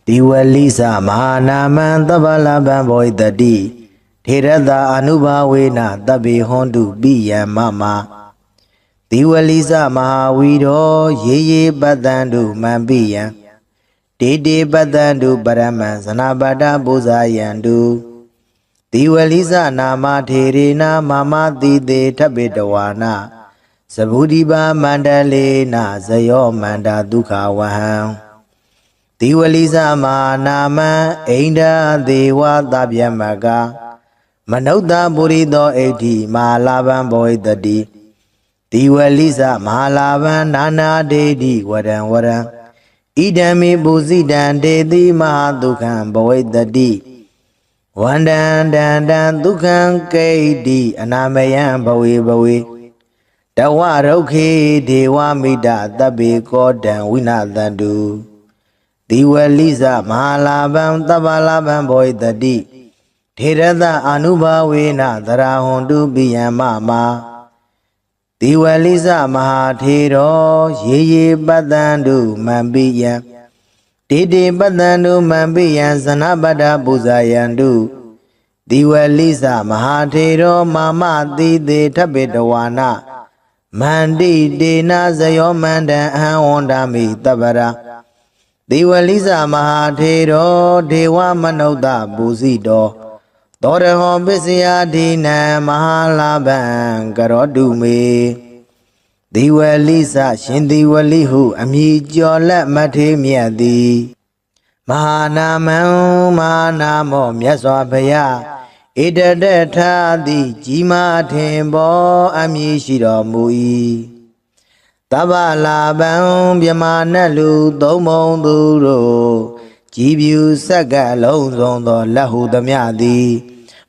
Diwalisa Mahanaman Tabalaban Boy the D Tirada Anuba Wena Tabi Hondu Biya Mama Diwalisa Mahawido Ye Badandu Mambiya Dede Badandu Baraman Sanabada Buzayandu Diwalisa Nama Tirina Mama Dide Tabidawana Sabudiba Mandalena Zayo Manda Duka Waham Diwalisa Manama Ainda Dewa Dabyamaga Manauda Burido 80 Malaban Boy the D Diwalisa Malaban Nana Dedi Waran Idami Buzidan Dedi Mahadukan Boy the D Wandan Dan Dukan Kadi Anamayan Bawi Dawaroki Dewa Mida Dabi Godan Winadandu Diwalisa Mahalaban Tabalaban Boy the D Tirada Anuba Wena Darahondu Biyamama Diwalisa Mahatiro Ye Badandu Mambiya Dede Badandu Mambiya Zanabada Buzayandu Diwalisa Mahatiro Mama Dide Tabidawana Mandi Dena Zayo Manda Hawandami Tabara Diwalisa Mahatero Dewa Manauda Buzido Doreho Bisya Dina Mahalaban Garodume Diwalisa Shindiwalihu Amijola Mate Miadi Mahanamam Mahanamo Myaswabaya Idadeta Di Jima Tembo Amishiro Mui Tabalaban Biamanalu Domon Duro Jibu Saga Lonzo Lahu Damiadi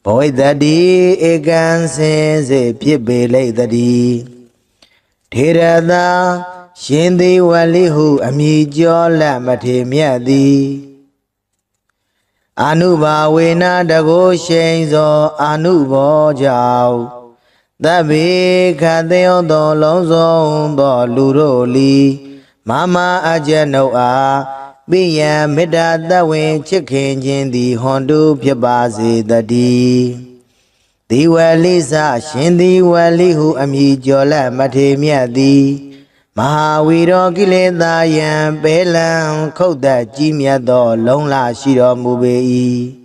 Boy the D Egan Sense Pibele the D Tirada Shindi Walihu Amijola Mate Miadi Anuba Wena Dago Shenzo Anubo Jau Dabi Kadeo do Lonzo do Luroli Mama Ajanoa Biya Mida Dawin Chicken Jindi Hondu Piabazi the D Diwalisa Shindi Walihu Amijola Mate Miadi Mahawiro Gileda Yam Belan Koda Jimia do Longla Shiro Mubei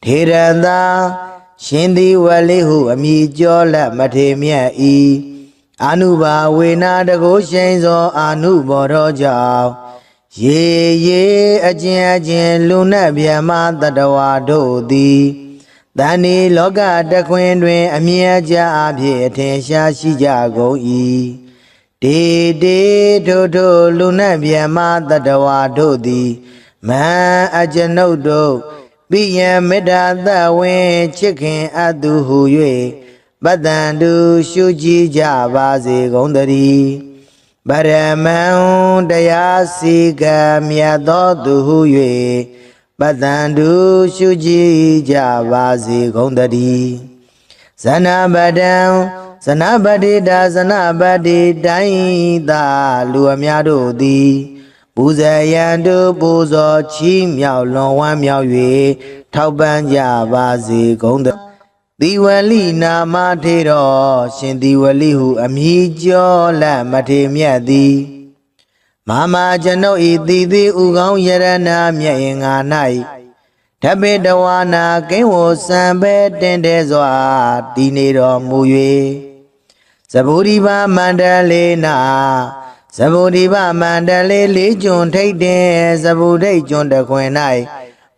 Tiranda Shindi Walihu Amijola Matemia E Anuba Wena Dago Shenzo Anuba Roja Ye Ajin Luna Biama Dadawado Di Dani Loga da Quendwe Amiaja Abye Tensha Shijago E De Dodo Luna Biama Dadawado Di Ma Ajanodo Biya Meda the way chicken aduhu ye Badandu Shuji Javazi Gondari Baraman Dayasiga Miado duhu ye Badandu Shuji Javazi Gondari Sanabadi da Sanabadi Daida Luamiado di Buzayandu Buzo Chi Miao Long Wan Miao Yue Tauban Javazi Gonda Diwalina Matero Shindiwalihu Amijo La Mate Miadi Mama Jano Ididi Ugong Yarana Miainga Nai Tabidawana Kenwo Sambe Dendezwa Dinero Muye Saburiba Mandalena Sabudiba Mandale Legion take the Sabuday John the Quenai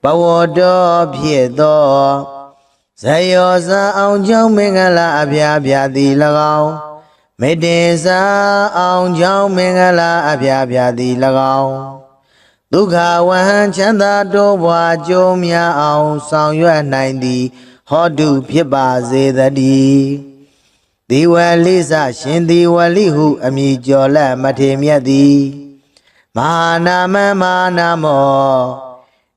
Pawodo Piedo Sayosa on John Mengala Abia di Lagao Medesa on John Mengala Abia di Lagao Duka Wan Chanda Doba Jomia on Sound Yua 90 Hodu Pibaze the D Diwalisa Shindi Walihu Amijola Matemiadi Manama Manamo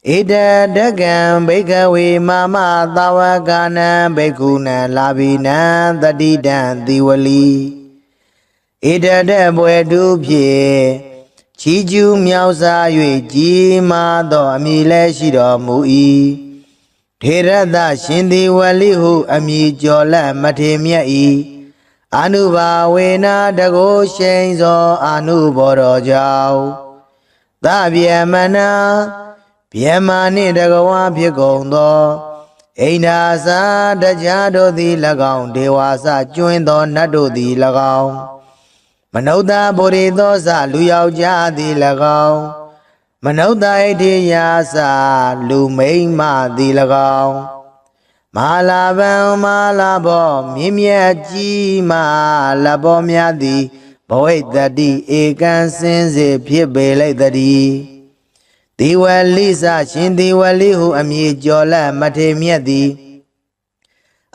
Ida Dagan Bekawi Mama Dawagana Bekuna Labina the Didan Diwali Ida Debwe Dubye ချီကျူးမြောက်စား၍ကြီးမားသောအမည်လည်းရှိတော်မူ၏ထေရသရှင်သည်ဝလိဟုအမည်ကျော်လက်မထေမြတ်၏အနုဘာဝေနတကိုရှိန်သောအနုဘောတော်ကြောင့်သဗျမနာဗျမနှင့်တကဝါဖြစ်ကုန်သောအိန္ဒာစာတရားတို့သည်၎င်းဒေဝါစကျွင်းသောနတ်တို့သည်၎င်းမနုဿဗုရိသောစလူယောက်ျားသည်၎င်းမနုဿဣတိယာစလူမိန်းမသည်၎င်းမဟာလာဗံမဟာလာဘောမြင့်မြတ်ကြီးမလဘောများသည်ဘဝိတ္တိဧကံစင်စေဖြစ်ပေလိုက်တည်းဒီဝလိစရှင်ဒီဝလိဟုအမည်ကျော်လက်မထေမြတ်သည်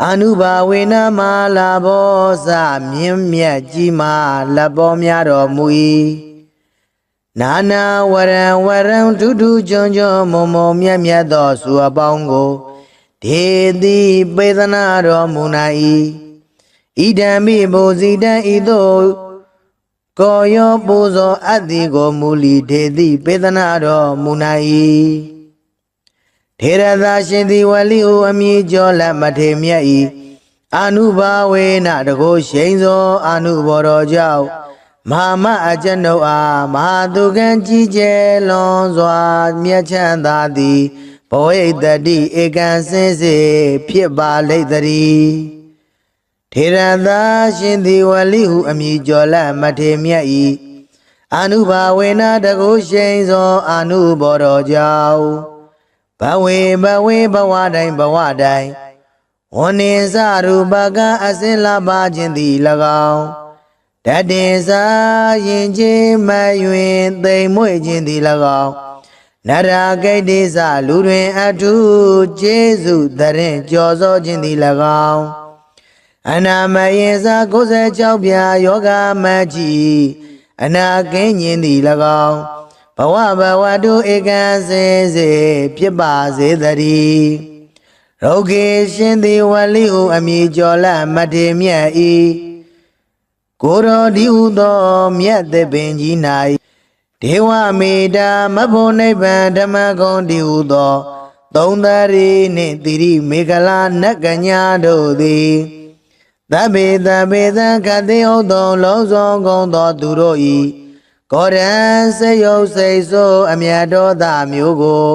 အနုဘာဝေနမလာဘောစမြင့်မြတ်ကြီးမာလက်ပေါ်များတော်မူ၏နာနာဝရံဝရံဒုဒုကျွန်းကျွန်းမုံမုံမြတ်မြတ်သောစုအပေါင်းကိုဒေတိပေသနာတော်မူနာ၏ဣဒံမိဘုဇိတံဤသို့ကိုယောပူဇော်အပ်သည်ကိုမူလီဒေတိပေသနာတော်မူနာ၏ထေရသရှင်သည်ဝလိဟုအမည်ကျော်လက်မထေမြတ်၏အနုဘာဝေနတကိုရှိန်သောအနုဘောတော်ကြောင့်မဟာမအကျွန်ုပ်အားမဟာသူကံကြီးကျယ်လွန်စွာမြတ်ချမ်းသာသည်ဘဝိတ္တိဧကံစင်စေဖြစ်ပါလိမ့်တည်းထေရသရှင်သည်ဝလိဟုအမည်ကျော်လက်မထေမြတ်၏အနုဘာဝေနတကိုရှိန်သောအနုဘောတော်ကြောင့်ဘဝေဘဝတိုင်းဘဝတိုင်းဝနေစရူပကအစင်လာပါခြင်းသည်၎င်းတတေစာရင်ချင်းမယွင်သိမ်မွေ့ခြင်းသည်၎င်းနရဂိတေစလူတွင်အထုကျေးဇူးတရင်ကြော်စောခြင်းသည်၎င်းအနာမယေစာ96ပြာယောဂမကြီးအနာကင်းခြင်းသည်၎င်းဘဝတုဧကံစင်စေဖြစ်ပါစေတည်းရောဂေရှင်သည်ဝလိဟုအမည်ကျော်လက်မထေမြတ်၏ကိုရောဒီဟုသောမြတ်သစ်ပင်ကြီး၌ဒေဝမေတ္တာမဖို့နိဗ္ဗာန်ဓမ္မဂုံဒီဟုသောသုံးသရီနှင့်တိရိမေခလာနတ်ကညာတို့သည်သဗ္ဗေသခတိဟုတ်သောလုံးစုံကုန်သောသူတို့၏ကောရံစေယုတ်စိတ်ဆိုးအမြတ်တော်သားမျိုးကို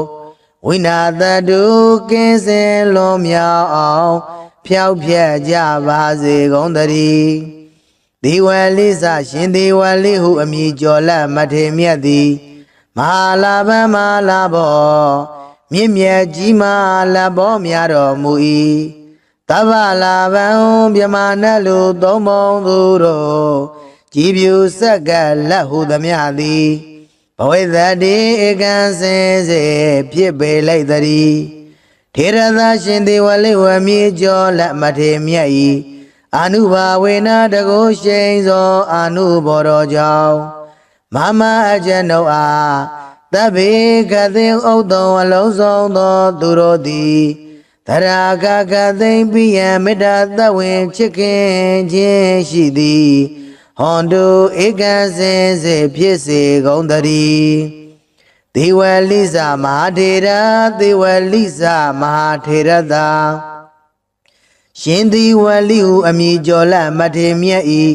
ဝိနာတတုကင်းစင်လွန်မြောက်အောင်ဖြောက်ဖြက်ကြပါစေကုန်တည်းဒီဝလိစရှင်ဒီဝလိဟုအမည်ကျော်လက်မထေမြတ်သည်မဟာလာဗံမဟာလာဘောမြင့်မြတ်ကြီးမာလက်ဘောများတော်မူ၏တဗ္ဗလာဗံမြမနတ်လူသုံးပုံသူတို့ကြည်ပြူဆက်ကလက်ဟုသမျှသည်ဘဝိတ္တိဧကံစင်စေဖြစ်ပေလိုက်တည်းထေရသရှင်ဒီဝလိဝမြေကျော်လက်မထေမြတ်၏အနုဘာဝေနတကိုရှိန်သောအနုဘောတော်ကြောင့်မမအကျွန်ုပ်အားတဗ္ဗေကသိဥဒ္ဒံအလုံးစုံသောသူတို့သည်သရာဂကသိမ့်ပိယံမေတ္တာသဝင်ချစ်ခင်ခြင်းရှိသည်ဟွန်တုဧကံစင်စေဖြစ်စေကုန်တည်းဒေဝလိစမဟာထေရဒေဝလိစမဟာထေရသာရှင်ဒီဝလိဟုအမည်ကျော်လက်မထေမြတ်၏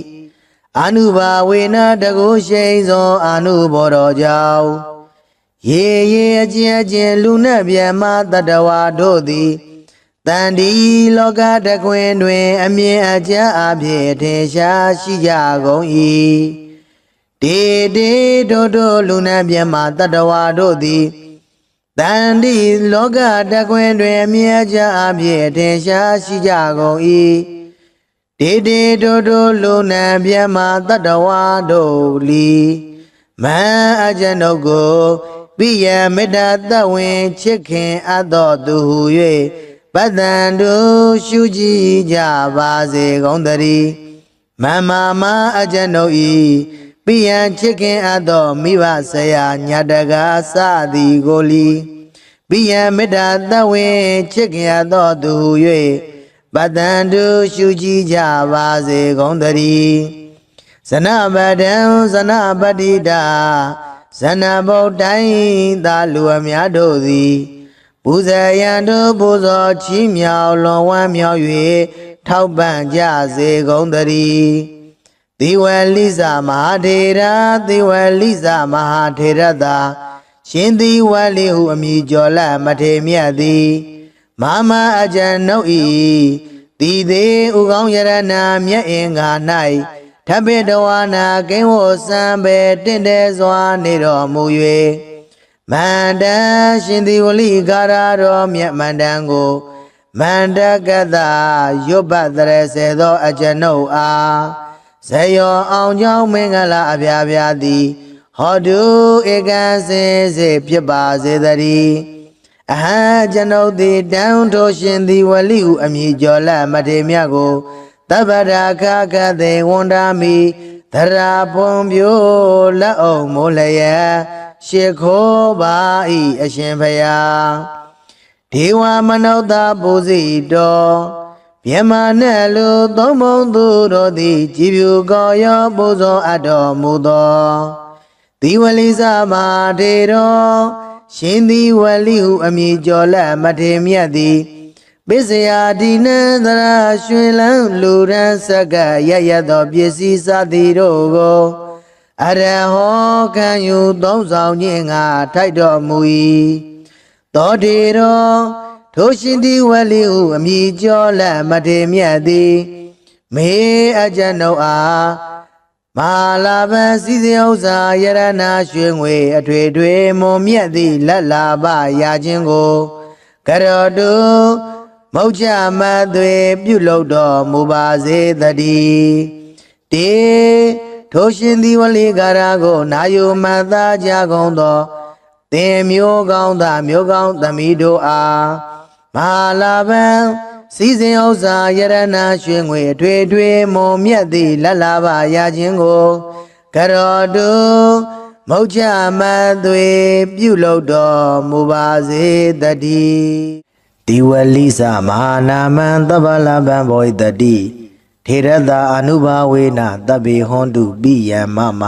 အနုဘာဝေနတကိုရှိန်သောအနုဘောတော်ကြောင့်ရေအကျဉ်လူနှင့်ဗျမတတဝါတို့သည်တန်ဒီလောကတခွင်တွင်အမြင်အကျအဖြစ်ထင်ရှားရှိကြကုန်၏တေတို့လူနှင့်ဗျမတတဝါတို့သည်တန်ဒီလောကတခွင်တွင်အမြင်အကျအဖြစ်ထင်ရှားရှိကြကုန်၏တေတို့လူနှင့်ဗျမတတဝါတို့လီမန်အကျွန်ုပ်ကိုပိယမေတ္တာသဝင်ချစ်ခင်အပ်သောသူဟု၍ပတ္တန်တို့ရှုကြည်ကြပါစေကုန်တည်းမမအကျွန်ုပ်၏ပိယံချစ်ခင်အပ်သောမိဘဆရာညာတကားစသည်ကိုလီပိယံမေတ္တာသဝင်ချစ်ခင်အပ်သောသူဟု၍ပတ္တန်တို့ရှုကြည်ကြပါစေကုန်တည်းဇနပတံဇနပတိတာ ဇဏဗုဒ္ဓိသာလူအများတို့သည်ပူဇေယံတို့ပူဇော်ချီးမြှောက်လွန်ဝမ်းမြောက်၍ထောက်ပံ့ကြစေကုန်သတည်းသီဝလိဇမဟာထေရသီဝလိဇမဟာထေရသာရှင်သီဝလိဟုအမည်ကျော်လမထေမြတ်သည်မာမအကျဉ်နှုတ်ဤတည်သေးဥကောင်းယရဏမြတ်အင်္ဂါ၌ထပိတဝါနာကိဝောစံပေတင့်တယ်စွာနေတော်မူ၍မန္တန်ရှင်သီဝလိကာရတော်မြတ်မန္တန်ကိုမန္တကတရွတ်ပတ်တရစေသောအကျဉ်နှုတ်အားဇယောအောင်ကြောင်းမင်္ဂလာအပြားပြားသည်ဟောတုဧကံစင်စေဖြစ်ပါစေတည်းအဟံကျွန်ုပ်သည်တန်ထိုရှင်သီဝလိဟုအမည်ကျော်လမထေမြတ်ကိုတပ္ပရာခခသေဝန္ဒာမိသရာဖွန်ပြိုလက်အောင်မိုးလျက်ရှ िख ိုးပါဤအရှင်ဖယားဒေဝမနုဿပူဇိတောမြမနဲ့လူသုံးဘုံသူတို့သည်ကြည်ဖြူကောရောပူဇော်အပ်တော်မူသောသီဝလိဇမဟာထေရောရှင်သီဝလိဟုအမည်ကျော်လက်မထေမြတ်သည်ပစ္စယဒီနံသရာရွှေလန်းလူရန်စကရရသောပစ္စည်းစသည်တို့ကိုအရဟောခံယူသုံးဆောင်ခြင်းငါထိုက်တော်မူ၏သောတေရောထိုရှင်သီဝလိဟုအမည်ကျော်လက်မထေမြတ်သည်မေအကျဉ်ုပ်အားမာလာပံစည်းစိမ်ဥစ္စာယရဏရွှေငွေအထွေထွေမွန်မြတ်သည့်လက်လာပရာခြင်းကိုကရောတုမௌချမသွေပြုလုပ်တော်မူပါစေတည်းတေထိုရှင်သီဝလိကာရကိုနာယုမသာကြကုန်သောသင်မျိုးကောင်းသားမျိုးကောင်းသမီးတို့အားမဟာလာပံစည်းစိမ်ဥစ္စာယရဏရွှေငွေအထွေထွေမွန်မြတ်သည့်လက်လာပါရခြင်းကိုကရောတုမௌချမသွေပြုလုပ်တော်မူပါစေတည်းဒီဝလိသမဟာနာမံသဗ္ဗလဗံဘောဣတတိထေရတအနုဘာဝေနတဗ္ဗေဟွန်တုပိယံမမ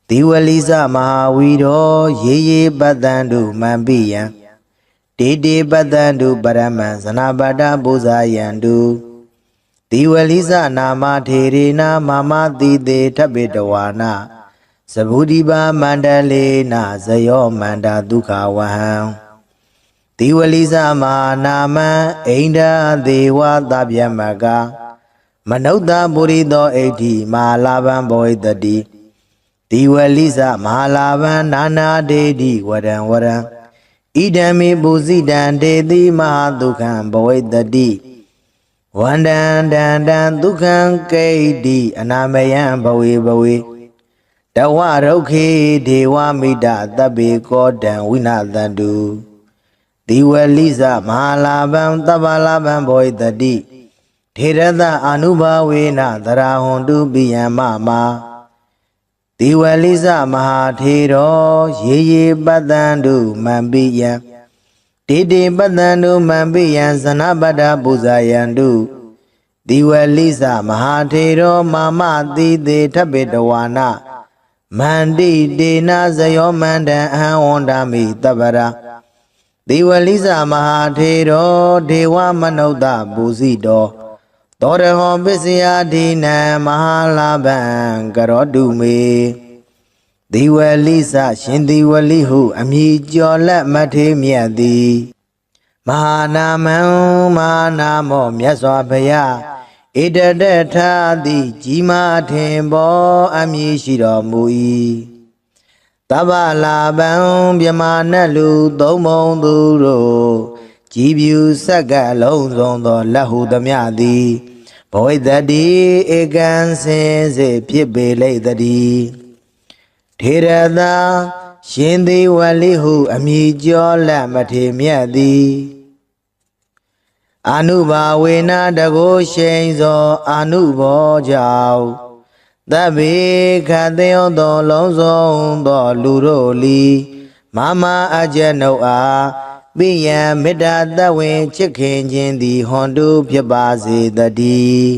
ဒီဝလိသမဟာဝီရောရေရေပတ္တံတုမံပိယံတေတေပတ္တံတုပရမံဇနာပတ္တပူဇာယံတုဒီဝလိသနာမထေရေနာမမတိတေထပိတဝါနာသဗုဒိပါမန္တလေနာဇယောမန္တာဒုက္ခဝဟံဒီဝလိသမဟာနာမံအိန္ဒာဒေဝသဗ္ဗမကမနုဿပုရိသောဣဋ္ဌိမဟာလာဗံဘောဣတတိဒီဝလိသမဟာလာဗံနာနာဒေတိဝရံဝရံဣဒံမေပုဇိတံဒေတိမဟာဒုက္ခံဘဝိတတိဝန္တံတံတံဒုက္ခံကိဋ္တိအနာမယံဘဝေဘဝေတဝရုခေဒေဝမိတသဗ္ဗေကောတံဝိနာသန္တုဒီဝလိသမဟာလာဗံသဗ္ဗလာဗံဘောဣတတိထေရတအနုဘာဝေနသရာဟွန်တုပိယံမမဒီဝလိသမဟာထေရောရေရေပတ္တံတုမံပိယံတေတေပတ္တံတုမံပိယံဇနပတ္တပူဇာယံတုဒီဝလိသမဟာထေရောမာမတိတေထပိတဝါနာမန္တိတေနာဇယောမန္တံအဟံဝန္ဒာမိတပ္ပရာဒီဝလိသမဟာထေရောဒေဝမနုဿပူဇိတောသောရဟောပစ္စယဒိနံမဟာလာဗံကရောတုမေဒီဝလိသရှင်ဒီဝလိဟုအမည်ကျော်လက်မထေမြတ်သည်မဟာနာမံမဟာနာမောမြတ်စွာဘုရားဣတတထာတိကြီးမားထင်ပေါ်အမည်ရှိတော်မူ၏တဗ္ဗလာဗံမြမနတ်လူသုံးဘုံသူတို့ကြည်ဖြူဆက်ကလုံးစုံသောလက်ဟုသမျှသည်ဘဝိတတိဧကံစင်စေဖြစ်ပေလိမ့်တည်းထေရသာရှင်သီဝလိဟုအမည်ကျော်လက်မထေမြတ်သည်အနုဘာဝေနတကိုရှိန်သောအနုဘောကြောင့်သဗ္ဗေခသေယောသောလုံးစုံသောလူတို့လီမမအကျဉ်ုပ်အားပိယံမေတ္တာတဝင်ချစ်ခင်ခြင်းသည်ဟွန်တုဖြစ်ပါစေတည်း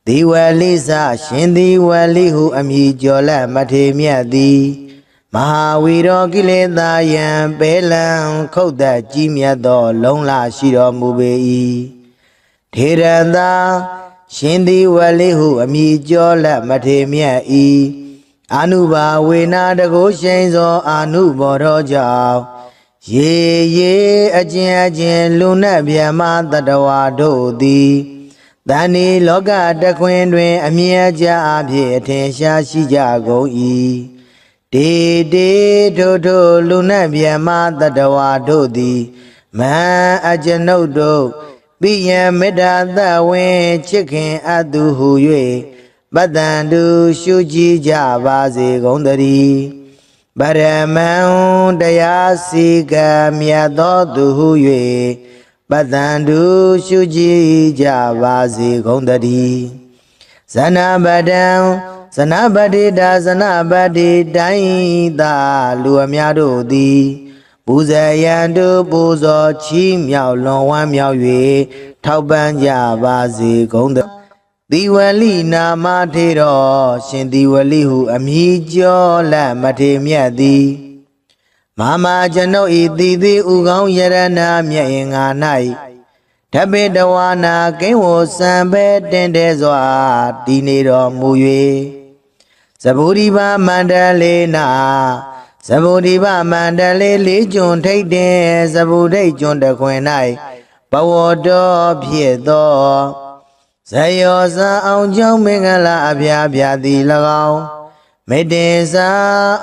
ဒီဝလိသရှင်ဒီဝလိဟုအမည်ကျော်လက်မထေမြတ်သည် မဟာဝီရောကိလေသာယံပဲလံခုတ်သက်ကြီးမြတ်သောလုံးလာရှိတော်မူပေ၏ထေရသာရှင်သည်ဝလိဟုအမိကျော်လက်မထေမြတ်၏အာနုဘာဝေနာတကုရှိန်သောအာနုဘောတော်ကြောင့်ရေရေအကျဉ်လူနတ်ဗျမတတဝါတို့သည်တန်ဒီလောကတခွင်တွင်အမြဲကြအဖြစ်အထင်ရှားရှိကြကုန်၏တေတေထိုထိုလူနတ်ဗျမတတဝါတို့သည်မဟံအကျွန်ုပ်တို့ပိယံမေတ္တာသဝင်ချစ်ခင်အပ်သူဟု၍ပတ္တန္တုရှုကြည်ကြပါစေကုန်သတည်းပရမံတရားစီကံမြတ်သောသူဟု၍ပတ္တန္တုရှုကြည်ကြပါစေကုန်သတည်းဇနပတံဇနပတိတာဇနပတိတိုင်းသာလူအများတို့သည်ပူဇေယံတုပူဇော်ချီးမြှောက်လွန်ဝမ်းမြောက်၍ထောက်ပံ့ကြပါစေကုန်သတည်းသီဝလိနာမထေတော်ရှင်သီဝလိဟုအမည်ကျော်လက်မထေမြတ်သည်မမကျွန်ုပ်ဤသီသီဥကောင်းယရဏမြတ်င်္ဂါ၌ဓပေတဝါနာကိဝောစံပဲတင်တဲ့စွာတည်နေတော်မူ၍သဗ္ဗုရိပမန္တလေးနာသဗ္ဗုရိပမန္တလေးလေးကျွန်းထိတ်တဲ့သဗ္ဗုဒိတ်ကျွန်းတခွင်၌ဘဝတော်ဖြစ်သောဇယောဇာအောင်ကြောင့်မင်္ဂလာအဖျားဖျားသည်၎င်းမေတ္တေစာ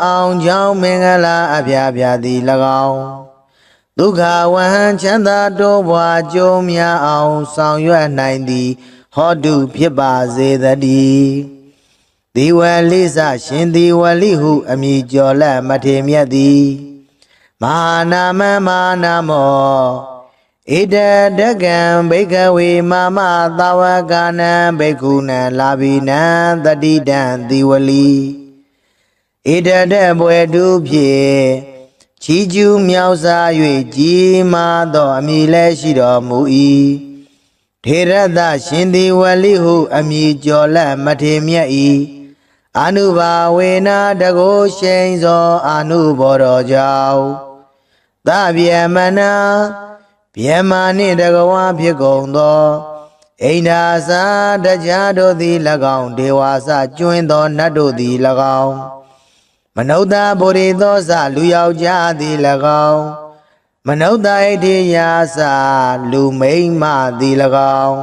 အောင်ကြောင့်မင်္ဂလာအဖျားဖျားသည်၎င်းဒုက္ခဝဟံချမ်းသာတိုးပွားကြိုးများအောင်ဆောင်ရွက်နိုင်သည်ဟောတုဖြစ်ပါစေတည်းဒီဝလိစရှင်ဒီဝလိဟုအမည်ကျော်လက်မထေမြတ်သည်မဟာနာမမဟာနာမောဣဒတကံဘိကဝေမမသာဝကနံဘိက္ခုနံလာဘိနံတတိတံသီဝလီဣဒတဘွယ်တုဖြင့်ချီးကျူးမြောက်စား၍ကြီးမားသောအမည်လည်းရှိတော်မူ၏ထေရသရှင်သီဝလိဟုအမည်ကျော်လက်မထေမြတ်၏အာနုဘာဝေနာတကုရှိန်သောအာနုဘောတော်ကြောင့်သဗ္ဗမနာဗျမနှင့်တကဝါဖြစ်ကုန်သောအိန္ဒာစာတရားတို့သည်၎င်းဒေဝါစကျွင်းသောနတ်တို့သည်၎င်းမနုဿဗုရိသောစလူယောက်ျားသည်၎င်းမနုဿဣတိယာစလူမိန်းမသည်၎င်း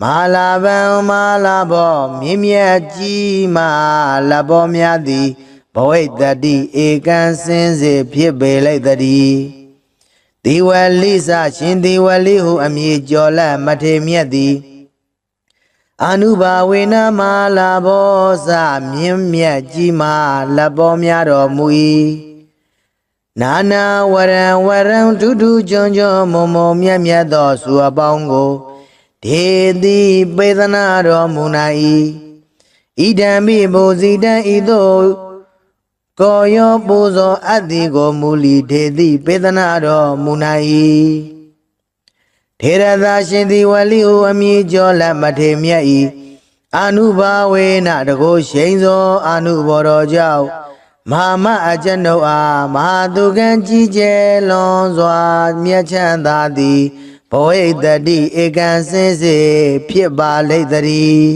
မဟာလာဗံမဟာလာဘောမြင့်မြတ်ကြီးမလဘောများသည်ဘဝိတ္တိဧကံစင်စေဖြစ်ပေလိုက်တည်းဒီဝလိစရှင်ဒီဝလိဟုအမည်ကျော်လက်မထေမြတ်သည်အာနုဘာဝေနမလာဘောစမြင့်မြတ်ကြီးမာလက်ပေါ်များတော်မူ၏နာနာဝရံဝရံထူးထူးချွန်ချွန်မုံမုံမြတ်မြတ်သောစုအပေါင်းကိုဒေတိပေသနာတော်မူနိုင်၏ဣဒံမိဘုဇိတံဤသို့ကိုယောပူဇော်အပ်သည်ကိုမူလီဒေတိပေသနာတော်မူနိုင်၏ထေရသာရှင်သည်ဝလိဟုအမည်ကျော်လက်မထေမြတ်၏အာနုဘာဝေနတကုရှိန်သောအာနုဘောတော်ကြောင့်မဟာမအကျွန်ုပ်အားမဟာသူကံကြီးကျယ်လွန်စွာမြတ်ချမ်းသာသည်ဘဝိတ္တိဧကံစင်စေဖြစ်ပါလိမ့်တည်း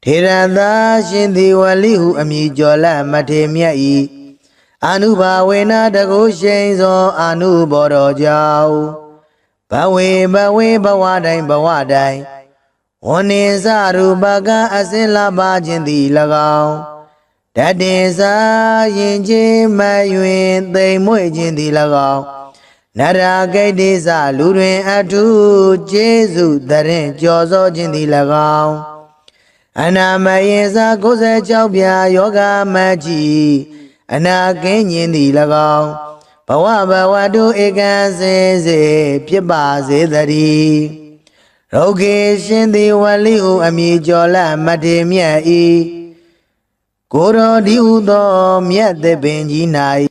ထေရသာရှင်သည်ဝလိဟုအမည်ကျော်လက်မထေမြတ်၏အာနုဘာဝေနတကုရှိန်သောအာနုဘောတော်ကြောင့်ဘဝေဘဝတိုင်းဝန္နေစရူပကအစင်လာပါခြင်းသည်၎င်းတတေစာရင်ချင်းမယွင်သိမ်မွေ့ခြင်းသည်၎င်းနရာဂိတ်တိစလူတွင်အထုကျေးဇူးတရင်ကြော်စောခြင်းသည်၎င်းအနာမယေစာ96ပြာယောဂမကြီးအနာကင်းခြင်းသည်၎င်းဘဝတုဧကံစင်စေဖြစ်ပါစေတည်းရုပ်ခေရှင်သည်ဝလိဟုအမည်ကျော်လက်မထေမြတ်၏ကိုရောဒီဟုသောမြတ်သပင်ကြီး၌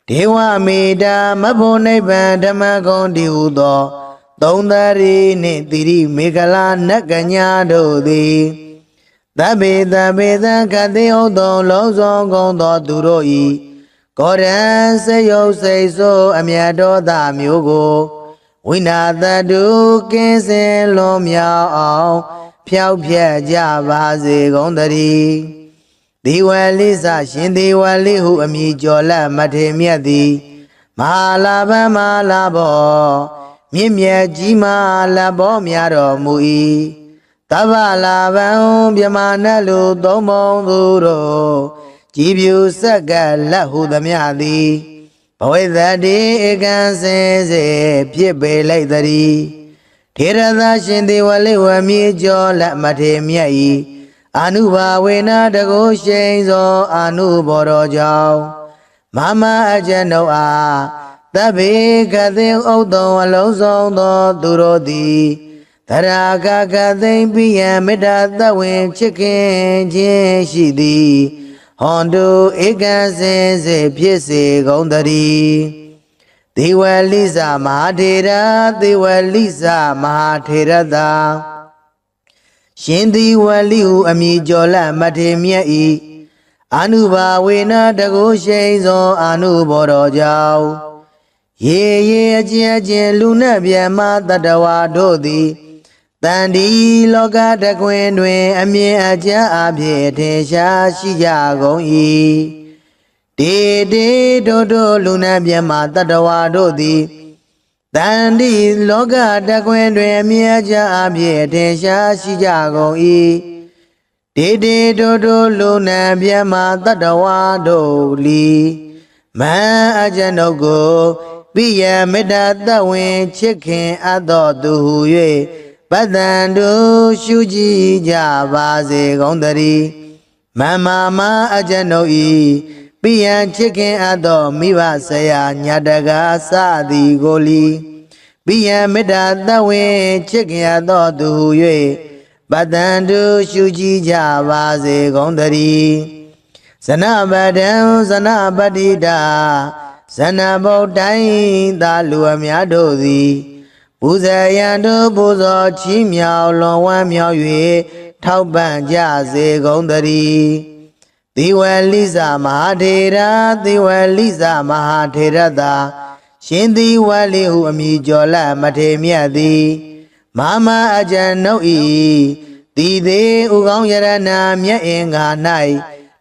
ဒေဝမေတ္တာမဖို့နိဗ္ဗာန်ဓမ္မဂုံဒီဟုသောသုံးသရီနှင့်သီရိမေခလာနတ်ကညာတို့သည် သဗ္ဗေသဗ္ဗေသံခတိဟုတ်သောလုံးစုံကုန်သောသူတို့ဤကောရံစေယုတ်စိတ်ဆိုးအမြတ်တော်သားမျိုးကိုဝိနာတတုကင်းစင်လွန်မြောက်အောင်ဖြောက်ဖြက်ကြပါစေကုန်သတည်းဒီဝလိစရှင်ဒီဝလိဟုအမည်ကျော်လက်မထေမြတ်သည်မဟာလာဘမဟာလာဘောမြင့်မြတ်ကြီးမာလဘောများတော်မူ၏တဗ္ဗလာဘံမြမနလူသုံးပုံသူတို့ကြည်ပြူဆက်ကလက်ဟုသမျှသည်ဘဝိသတိဧကံစင်စေဖြစ်ပေလိုက်သည်ထေရသရှင်သေဝလိဝမြေကျော်လက်မထေမြတ်၏အာနုဘာဝေနတကုရှိန်သောအာနုဘောတော်ကြောင့်မမအကျဉ်ုပ်အားသဗ္ဗေကသိဥဒ္ဒောအလုံးစုံသောသူတို့သည်သရာကကသိမ့်ပိယံမေတ္တာသဝင်ချစ်ခင်ခြင်းရှိသည်ဟွန်တုဧကံစင်စေဖြစ်စေကုန်သတည်းဒေဝလိစမဟာထေရဒေဝလိစမဟာထေရသာရှင်ဒီဝလိဟုအမည်ကျော်လက်မထေမြတ်၏အာနုဘာဝေနတကုရှိန်သောအာနုဘောတော်ကြောင့်ရေရေအကျဉ်အကျဉ်လူနှင့်မြတ်မတတဝါတို့သည်တန်ဒီလောကတကွင်တွင်အမြင်အကျအဖြစ်ထင်ရှားရှိကြကုန်၏တေတေတို့တို့လူနှင့်မြတ်မတတဝါတို့သည်တန်ဒီလောကတကွင်တွင်အမြင်အကျအဖြစ်ထင်ရှားရှိကြကုန်၏တေတေတို့တို့လူနှင့်မြတ်မတတဝါတို့လီမန်အကျဉ်ုပ်ကိုပိယမေတ္တာသဝင်ချစ်ခင်အပ်တော်သူဟု၍ပတ္တန်တို့ရှုကြည်ကြပါစေကုန်သတည်းမမမအကျဉ်ုပ်ဤပိယံချစ်ခင်အပ်တော်မိဘဆရာညာတကားစသည်ကိုလီပိယံမေတ္တာသဝင်ချစ်ခင်အပ်တော်သူဟု၍ပတ္တန်တို့ရှုကြည်ကြပါစေကုန်သတည်းဇနပဒံဇနပတိတာဇနဗုဒ္ဓိုင်းသာလူအများတို့သည်ပူဇေယံတို့ပူဇော်ချီးမြှောက်လွန်ဝမ်းမြောက်၍ထောက်ပံ့ကြစေကုန်သတည်းသီဝလိစမဟာထေရသီဝလိစမဟာထေရသာရှင်သီဝလိဟုအမည်ကျော်လက်မထေမြတ်သည်မမအကျဉ်ုပ်၏တည်သေးဥကောင်းယရဏမြတ်အင်္ဂါ၌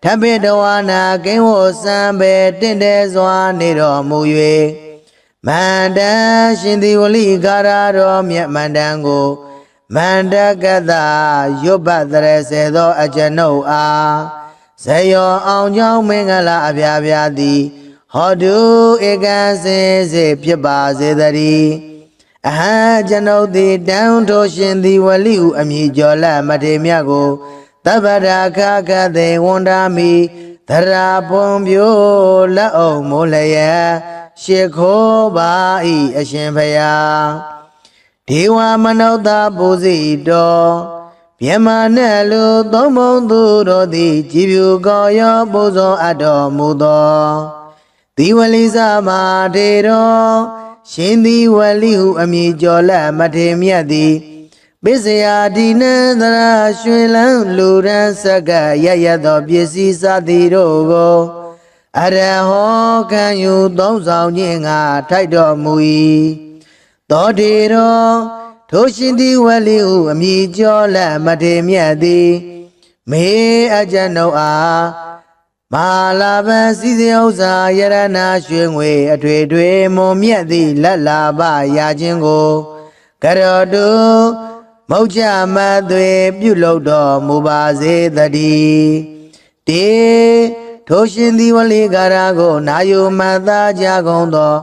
ထပိတဝါနာကိဝောစံပေတင့်တယ်စွာနေတော်မူ၍မန္တရှင်ဒီဝလိကာရတော်မြတ်မန္တန်ကိုမန္တကတရွတ်ပတ်တရစေသောအကျဉ်ုပ်အားဇယောအောင်ကြောင်းမင်္ဂလာအပြာပြာသည်ဟောတုဧကံစင်စေဖြစ်ပါစေတည်းအဟံကျွန်ုပ်သည်တန်ထိုးရှင်ဒီဝလိဟုအမည်ကျော်လက်မထေမြတ်ကိုတဗ္ဗရာခကသေဝန္ဒာမိသရာပွန်ပြိုလက်အောင်မိုးလျက်ရှ िख ိုးပါဤအရှင်ဖျားဒေဝမနုဿပူဇိတော်မြမနဲ့လူသုံးပုံသူတို့သည်ကြည်ဖြူကောရောပူဇော်အပ်တော်မူသောသီဝလိစမထေတော်ရှင်သီဝလိဟုအမည်ကျော်လက်မထေမြတ်သည်ပစ္စယဒီနန္တရာရွှေလန်းလူရန်ဆက်ကရရသောပစ္စည်းစသည်တို့ကိုအရဟောခံယူသုံးဆောင်ခြင်းငါထိုက်တော်မူ၏သောတေတော်ထိုရှင်သီဝလိဟုအမည်ကျော်လက်မထေမြတ်သည်မေအကျဉ်ုပ်အားမဟာလာဘံစည်းစိမ်ဥစ္စာယရဏရွှေငွေအထွေထွေမွန်မြတ်သည့်လက်လာပရခြင်းကိုကရောတုမௌချမသွေပြုလုပ်တော်မူပါစေတည်းတေထိုရှင်သီဝလိကာရကိုနာယုမတ်သားကြကုန်သော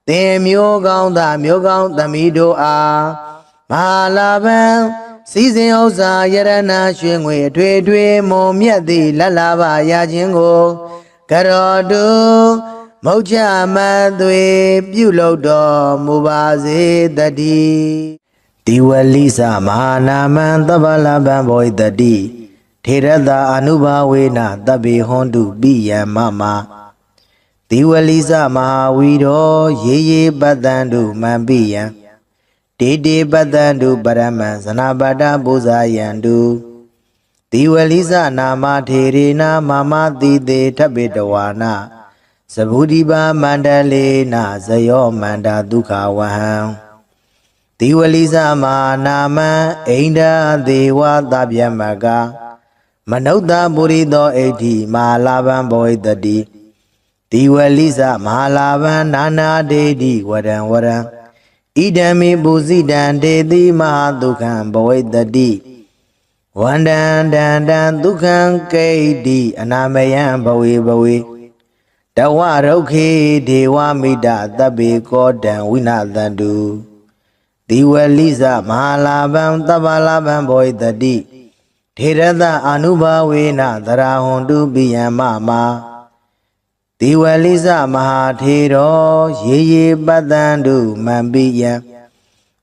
သင်မျိုးကောင်းသားမျိုးကောင်းသမီးတို့အားမဟာလာဘံစည်းစိမ်ဥစ္စာယရဏရွှေငွေအထွေထွေမွန်မြတ်သည့်လက်လာပရခြင်းကိုကရောတုမௌချမသွေပြုလုပ်တော်မူပါစေတည်းဒီဝလိစမဟာနာမံသဗ္ဗလဗံဘောဣတတိထေရတာအနုဘာဝေနတဗ္ဗေဟွန်တုပိယံမမဒီဝလိစမဟာဝီရောရေရေပတ္တံတုမံပိယံတေတေပတ္တံတုပရမံဇနပါတပူဇာယံတု တိဝလိစနာမထေရေနာမမတိတေထဗ္ဗေတဝါနာသဗုဒိပါမန္တလေနာဇယောမန္တာဒုက္ခဝဟံတိဝလိစမာနာမံအိန္ဒာဒေဝသဗျမကမနုဿပုရိသောဣဋ္ဌိမဟာလာဘံဘောဣတတိတိဝလိစမဟာလာဘံနာနာဒေတိဝရံဝရံဣဒံမေပုဇိတံဒေတိမဟာဒုက္ခံဘောဣတတိဝန္တံတန္တံဒုက္ခံကိဋ္တိအနာမယံဘဝေဘဝေတဝရုက္ခေဒေဝမိတသဗ္ဗေကောတံဝိနာသန္တုတိဝလိစမဟာလာဘံသဗ္ဗလာဘံဘောဣတတိထေရသအာနုဘာဝေနသရဟွန်တုပိယံမမာတိဝလိစမဟာထေရောရေရေပတ္တံတုမံပိယံ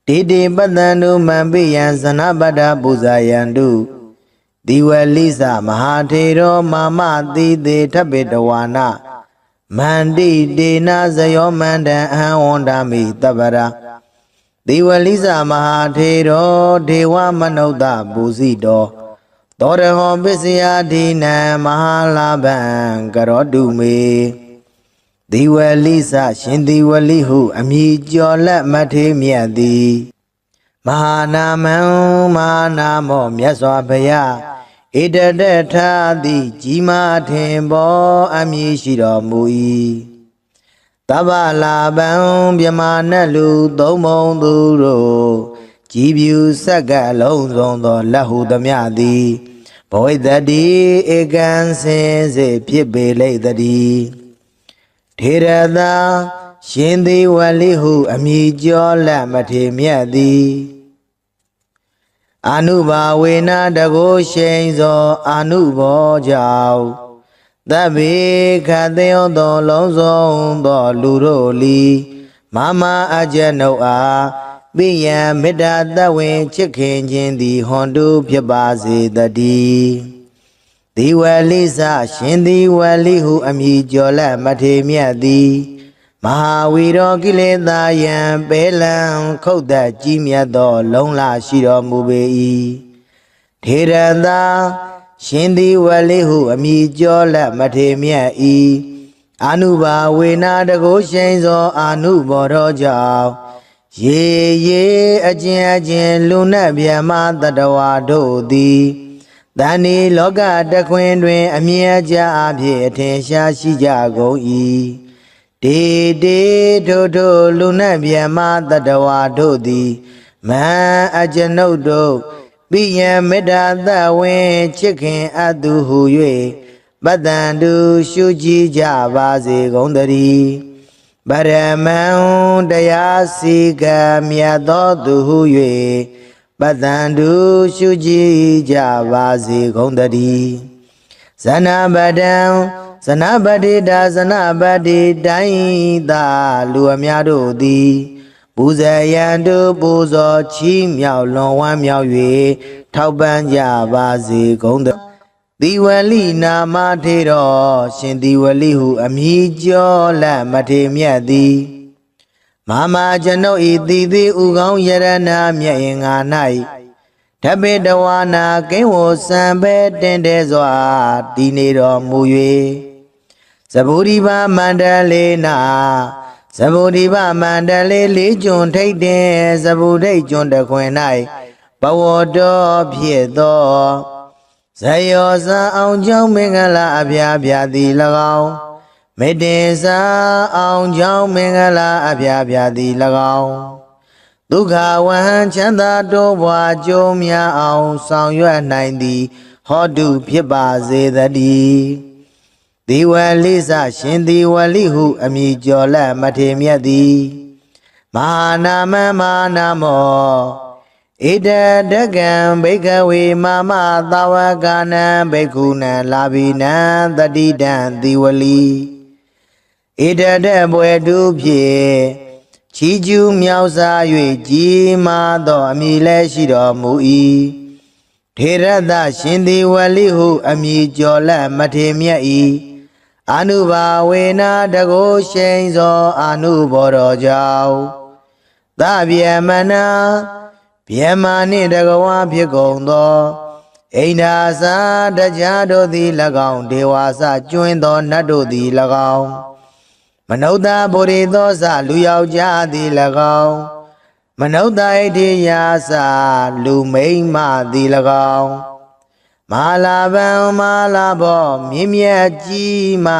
တေတေပတ္တံတုမံပိယံဇနပတ္တပူဇာယံတုတိဝလိစမဟာထေရောမာမတိတေထဗ္ဗေတဝါနာမန္တိတေနာဇယောမန္တံအဟံဝန္ဒာမိတပ္ပရာတိဝလိစမဟာထေရောဒေဝမနုဿပူဇိတောသောရဟောပစ္စယဒိနံမဟာလာဘံကရောတုမေတိဝလိစရှင်တိဝလိဟုအမည်ကျော်လက်မထေမြတ်သည်မဟာနာမံမဟာနာမောမြတ်စွာဘုရားဣတတထာတိကြီးမားထင်ပေါ်အမည်ရှိတော်မူ၏တဗ္ဗလာဘံမြမနတ်လူသုံးမုံသူတို့ကြည်ဖြူဆက်ကလုံးစုံသောလက်ဟုသမျှသည်ဘောဣတတိဧကံစင်စေဖြစ်ပေလိမ့်တည်းထေရသာရှင်သေဝလိဟုအမည်ကျော်လက်မထေမြတ်သည်အာနုဘာဝေနတကုရှိန်သောအာနုဘောကြောင့်သဗ္ဗေခတေယောသောလုံးစုံသောလူတို့လီမမအကျနုအားပိယံမေတ္တာတဝင်ချစ်ခင်ခြင်းသည်ဟွန်တုဖြစ်ပါစေတည်းဒီဝလိစရှင်ဒီဝလိဟုအမည်ကျော်လက်မထေမြတ်သည်မဟာဝီရောကိလေသာယံပေလံခုတ်သက်ကြီးမြတ်သောလုံလရှိတော်မူပေ၏ထေရသာရှင်ဒီဝလိဟုအမည်ကျော်လက်မထေမြတ်၏အာနုဘာဝေနာတကုရှိန်သောအာနုဘောတော်ကြောင့်ရေရေအကျဉ်လူနတ်ဗျမတတဝါတို့သည်တဏှိလောကတခွင်တွင်အမြဲကြအဖြစ်အထင်ရှားရှိကြကုန်၏တေတေထိုလူနတ်ဗျမတတဝါတို့သည်မဟံအကျွန်ုပ်တို့ပိယံမေတ္တာသဝင်ချစ်ခင်အပ်သူဟု၍ပတ္တံတုရှုကြည်ကြပါစေကုန်သတည်းပရမံတရားစီကံမြတ်သောသူဟု၍ပတ္တံတုရှုကြည်ကြပါစေကုန်သတည်းဇနပတံဇနပတိတာဇနပတိတိုင်းသာလူအများတို့သည်ပူဇေယံတုပူဇော်ချီးမြှောက်လွန်ဝမ်းမြောက်၍ထောက်ပံ့ကြပါစေကုန်သတိဝလိနာမထေရောရှင်တိဝလိဟုအမည်ကျော်လက်မထေမြတ်သည်မမကျွန်ုပ်ဤတိတိဥကောင်းယရဏမြတ်င်္ဂါ၌ဓဗ္ဗေတဝါနာကိဝောစံပဲတင်တဲစွာတည်နေတော်မူ၍သဗုဒိဗမန္တလေနာသဗုဒိဗမန္တလေလေးကျွန်းထိတ်တင်သဗုဒိတ်ကျွန်းတခွင်၌ဘဝတော်ဖြစ်သောဇယောဇာအောင်ကြောင့်မင်္ဂလာအဖျားဖျားသည်၎င်းမေတ္တေစာအောင်ကြောင့်မင်္ဂလာအဖျားဖျားသည်၎င်းဒုက္ခဝဟံချမ်းသာတိုးပွားကြုံများအောင်ဆောင်ရွက်နိုင်သည်ဟောတုဖြစ်ပါစေတည်းဒီဝလိစရှင်ဒီဝလိဟုအမည်ကျော်လက်မထေမြတ်သည်မဟာနာမမဟာနာမောဣတတကံဘိကဝေမမသာဝကနံဘိက္ခုနံလာဘိနံတတိတံဒီဝလိဣတတဘွယ်တုဖြင့်ချီးကျူးမြောက်စား၍ကြီးမားသောအမည်လည်းရှိတော်မူ၏ထေရသရှင်ဒီဝလိဟုအမည်ကျော်လက်မထေမြတ်၏အာနုဘာဝေနာတကုရှိန်သောအာနုဘောတော်ကြောင့်သဗ္ဗေမနာဗျမနှင့်တကဝါဖြစ်ကုန်သော အိန္ဒာစာတရားတို့သည်၎င်းဒေဝါစကျွင်းသောနတ်တို့သည်၎င်းမနုဿဗုရိသောစလူယောက်ျားသည်၎င်းမနုဿဣတိယာစလူမိန်းမသည်၎င်းမဟာလာဗံမဟာလာဘောမြင့်မြတ်ကြီးမဟာ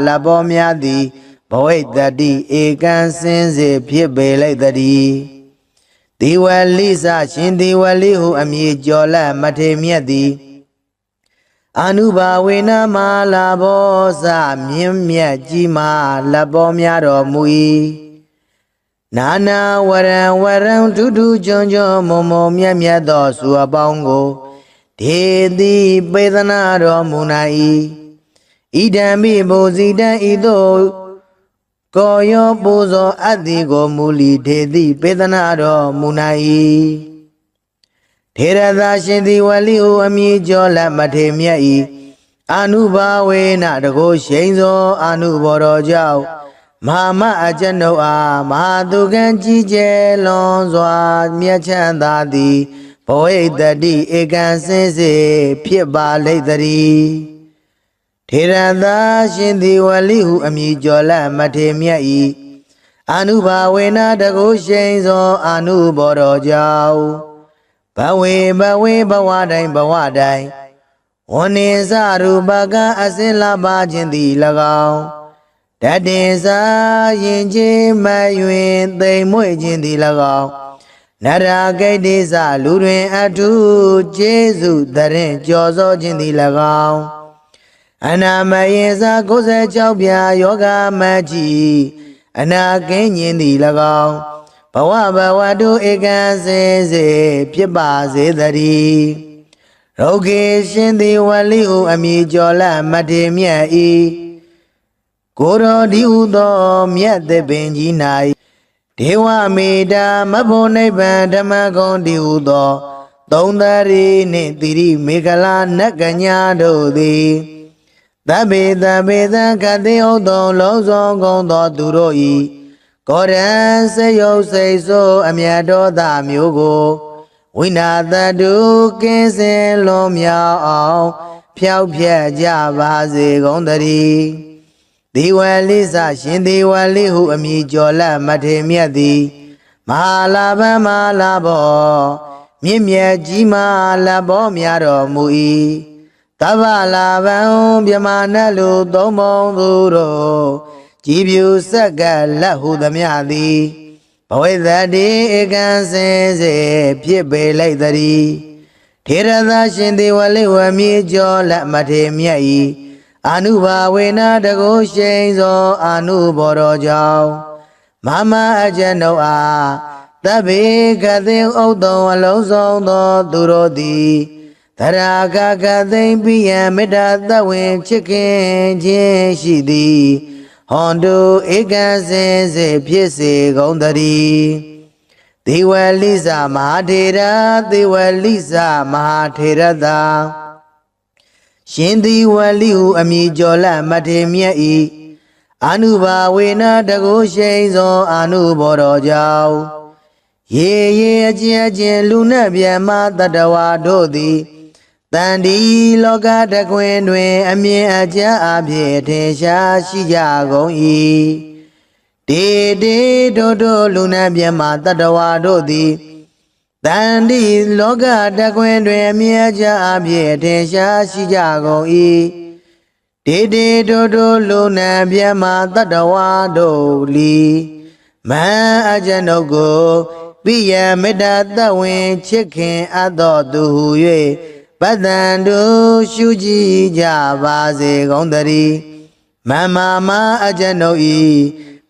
လာဘောများသည်ဘဝိတ္တိဧကံစင်စေဖြစ်ပေလိုက်တည်းဒီဝလိစရှင်ဒီဝလိဟုအမည်ကျော်လက်မထေမြတ်သည်အနုဘာဝေနမဟာလာဘောစမြင့်မြတ်ကြီးမဟာလာဘောများတော်မူ၏နာနာဝရံဝရံဒုဒုကျွန်းကျွန်းမုံမုံမြတ်မြတ်သောစုအပေါင်းကိုဒေတိပေသနာတော်မူနိုင်၏ဣဒံမိဘုဇိတံဤသို့ကိုယောပူဇော်အပ်သည်ကိုမူလီဒေတိပေသနာတော်မူနိုင်၏ထေရသာရှင်သည်ဝလိဟုအမည်ကျော်လက်မထေမြတ်၏အနုဘာဝေနတကိုရှိန်သောအနုဘော်တော်ကြောင့်မဟာမအကျွန်ုပ်အားမဟာသူကံကြီးကျယ်လွန်စွာမြတ်ချမ်းသာသည်ဘဝိတ္တိဧကံစင်စေဖြစ်ပါလိမ့်တည်းထေရသာရှင်သည်ဝလိဟုအမည်ကျော်လက်မထေမြတ်၏အနုဘာဝေနတကိုရှိန်သောအနုဘော်တော်ကြောင့်ဘဝေဘဝတိုင်းဘဝတိုင်းဝနေစရူပကအစင်လာပါခြင်းသည်၎င်းတတင်စာရင်ချင်းမယွင်သိမ်မွေ့ခြင်းသည်၎င်းနရဂိတိစလူတွင်အထုကျေးဇူးတရင်ကြော်စောခြင်းသည်၎င်းအနာမယေစ96ပြာယောဂမကြီးအနာကင်းခြင်းသည်၎င်းဘဝတုဧကံစင်စေဖြစ်ပါစေတည်းရောဂေရှင်သည်ဝလိဟုအမည်ကျော်လက်မထေမြတ်၏ကိုရောဒီဟုသောမြတ်သစ်ပင်ကြီး၌ဒေဝမေတ္တာမဖို့နိဗ္ဗာန်ဓမ္မဂုံဒီဟုသောသုံးသရီနှင့်သီရိမေခလာနတ်ကညာတို့သည်သဗ္ဗေသခတိဟုတ်သောလုံးစုံကုန်သောသူတို့၏ကောရံစေယုတ်စိတ်ဆိုးအမြတ်တော်သားမျိုးကိုဝိနာတတုကင်းစင်လွန်မြောက်အောင်ဖြောက်ဖြက်ကြပါစေကုန်တည်းဒီဝလိစရှင်ဒီဝလိဟုအမည်ကျော်လက်မထေမြတ်သည်မဟာလာဗံမဟာလာဘောမြင့်မြတ်ကြီးမဟာလာဘောများတော်မူ၏တဗ္ဗလာဗံမြမနတ်လူသုံးပုံသူတို့ကြည်ပြူဆက်ကလက်ဟုသမျှသည်ဘဝိတ္တိဧကံစင်စေဖြစ်ပေလိုက်တည်းထေရသာရှင်ဒီဝလိဝမည်ကျော်လက်မထေမြတ်၏အနုဘာဝေနတကိုရှိန်သောအနုဘော်တော်ကြောင့်မမအကျွန်ုပ်အားသဗ္ဗေကသိဥဒ္ဒံအလုံးစုံသောသူတို့သည်သရဂကသိမ့်ပိယံမေတ္တာသဝေချစ်ခင်ခြင်းရှိသည်ဟွန်တုဧကံစင်စေဖြစ်စေကုန်တည်းဒေဝလိစမဟာထေရဒေဝလိစမဟာထေရသာရှင်သည်ဝလိဟုအမည်ကျော်လက်မထေမြတ်၏အနုဘာဝေနတကိုရှိန်သောအနုဘော်တော်ကြောင့်ရေအကျဉ်လူနှင့်မြတ်မတတဝါတို့သည်တန်ဒီလောကတကွင်တွင်အမြင်အကျအဖြစ်ထင်ရှားရှိကြကုန်၏တေတို့လူနှင့်မြတ်မတတဝါတို့သည်တန်ဒီလောကတကွင်တွင်အမြင်အကျအဖြစ်ထင်ရှားရှိကြကုန်၏တေတို့လူနှင့်မြတ်မတတဝါတို့လီမံအကျွန်ုပ်ကိုပိယမေတ္တာသဝင်ချစ်ခင်အပ်တော်သူဟု၍ပတ္တန်တို့ရှုကြည်ကြပါစေကုန်တည်းမမအကျွန်ုပ်၏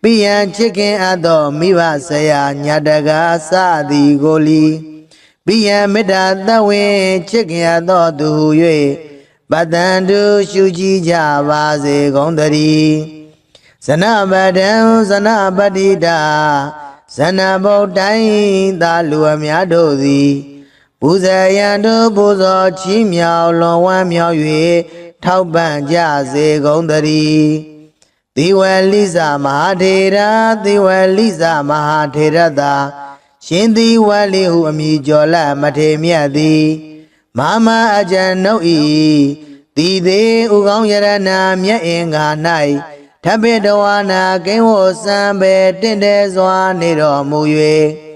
ပိယချစ်ခင်အပ်တော်မိဘဆရာညာတကားစသည်ကိုလီပိယမေတ္တာသဝင်ချစ်ခင်အပ်တော်သူဟု၍ပတ္တန်တို့ရှုကြည်ကြပါစေကုန်တည်းဇနပဒံဇနပတိတာဇနဗုဒ္ဓိသာလူအများတို့သည်ပူဇေယံတို့ပူဇော်ချီးမြှောက်လွန်ဝမ်းမြောက်၍ထောက်ပံ့ကြစေကုန်တည်းသေဝလိစမဟာထေရသေဝလိစမဟာထေရသာရှင်သေဝလိဟုအမည်ကျော်လက်မထေမြတ်သည် မာမအကျဉ်ုပ်ဤတီသေးဥကောင်းယရနာမြတ်အင်္ဂါ၌ထပ်ပိတဝါနာကိဝောစံပဲတင့်တယ်စွာနေတော်မူ၍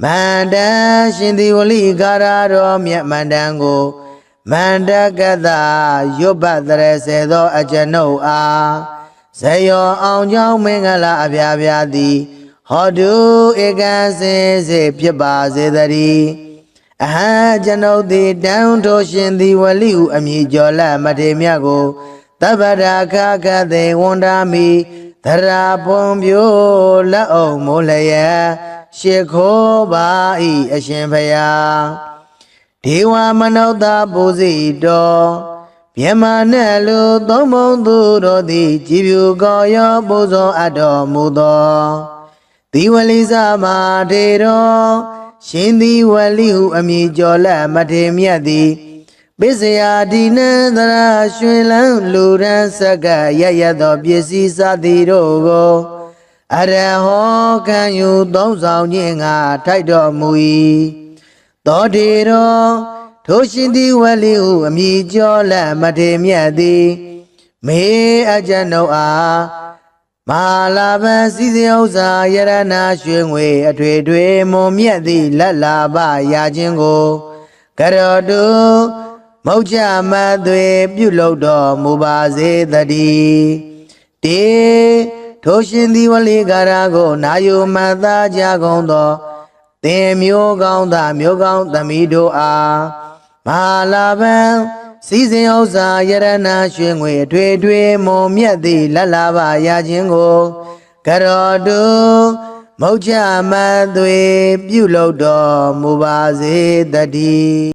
မန္တန်ရှင်သည်ဝလိကာရတော်မြတ်မန္တန်ကိုမန္တကတရွတ်ပတ်တရစေသောအကျဉ်ုပ်အားဇယောအောင်ကြောင်းမင်္ဂလာအပြားပြားသည်ဟောတုဧကံစင်စေဖြစ်ပါစေတည်းအဟံကျွန်ုပ်သည်တန်ထိုရှင်သည်ဝလိဟုအမည်ကျော်လက်မထေမြတ်ကိုတပ္ပရာခခသေဝန္ဒာမိသရာပွန်ပြိုလက်အောင်မိုးလျက်ရှ िख ိုးပါ၏အရှင်ဖယားဒေဝမနုဿပူဇိတောမြမနဲ့လူသုံးဘုံသူတို့သည်ကြည်ဖြူကောရောပူဇော်အပ်တော်မူသောဒီဝလိစမာထေတော်ရှင်သည်ဝလိဟုအမည်ကျော်လက်မထေမြတ်သည်ပိစယာဒီနံသရာရွှင်လန်းလူရန်စကရရသောပစ္စည်းစသည်တို့ကိုအရဟောခံယူသုံးဆောင်ခြင်းငါထိုက်တော်မူ၏သောတေတော်ထိုရှင်သည်ဝလိဟုအမည်ကျော်လက်မထေမြတ်သည်မေအကျဉ်ုပ်အားမာလာပံစည်းစိမ်ဥစ္စာယရနာရွှေငွေအထွေထွေမွန်မြတ်သည့်လက်လာပရာခြင်းကိုကရောတုမௌချမသွေပြုလုပ်တော်မူပါစေတည်းတေထိုရှင်သည်ဝလိကာရကိုနာယုမတ်သားကြကုန်သောသင်မျိုးကောင်းသားမျိုးကောင်းသမီးတို့အားမာလာပံစည်းစိမ်ဥစ္စာယရနာရွှေငွေအထွေထွေမွန်မြတ်သည့်လက်လာပရာခြင်းကိုကရောတုမௌချမသွေပြုလုပ်တော်မူပါစေတည်း